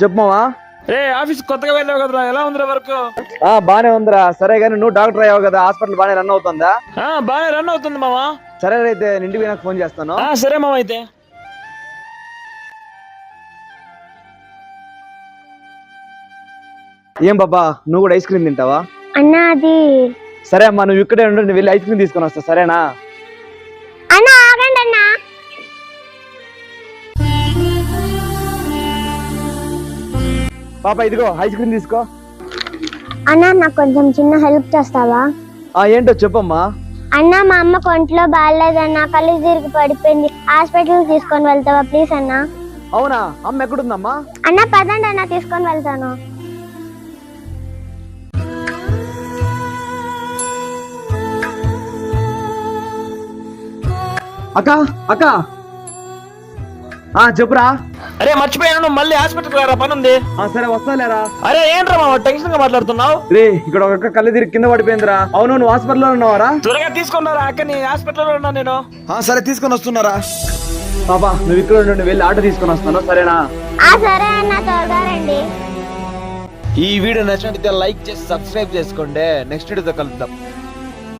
చెప్పమావా. రే office కొత్తగా వెళ్ళావు కదరా, ఎలా ఉందిరా వర్క్? బానే ఉందిరా. సరే గానీ నువ్వు డాక్టర్ అయ్యావు కదా, హాస్పిటల్ బానే రన్ అవుతుందా? బాగా రన్ అవుతుంది మావా. సరే అయితే ఇంటికి పోయినాక ఫోన్ చేస్తాను. సరే మామ అయితే. ఏం బాబా, నువ్వు కూడా ఐస్ క్రీమ్ తింటావా? అన్నా అది. సరే అమ్మా, నువ్వు ఇక్కడే ఉండు, నేను వెళ్ళి ఐస్ క్రీమ్ తీసుకొని వస్తా, సరేనా? అన్నా ఆగండి అన్నా. పాప ఇదిగో ఐస్ క్రీమ్ తీసుకో. అన్నా నాకు కొంచెం చిన్న హెల్ప్ చేస్తావా? ఏంటో చెప్పమ్మా. అన్నా మా అమ్మ ఒంట్లో బాగాలేదన్నా, కళ్ళు తిరిగి పడిపోయింది, హాస్పిటల్ తీసుకొని వెళ్తావా ప్లీజ్ అన్నా? అవునా, అమ్మ ఎక్కడుందమ్మా? అన్నా పదండి అన్నా, తీసుకొని వెళ్తాను. అక్క అక్క చెప్పురా. అరే మర్చిపోయాను, నువ్వు మళ్ళీ హాస్పిటల్కి రారా, పని ఉంది. సరే వస్తాలేరా. అరే ఏంట్రా మామ టెన్షన్ గా మాట్లాడుతున్నావు? రే ఇక్కడ ఒక కళ్ళు తిరిగి కింద పడిపోయిందిరా. అవును, నువ్వు హాస్పిటల్లో ఉన్నావారా? త్వరగా తీసుకున్నారా అక్కని, హాస్పిటల్లో ఉన్నా నేను. సరే తీసుకొని వస్తున్నారా. పాపా నువ్వు ఇక్కడ ఉండి వెళ్ళి ఆటో తీసుకొని వస్తాను, సరేనా? సరే అన్నా, త్వరగా రండి. ఈ వీడియో నచ్చినట్లయితే లైక్ చేసి సబ్స్క్రైబ్ చేసుకోండి. నెక్స్ట్ వీడియోతో కలుద్దాం.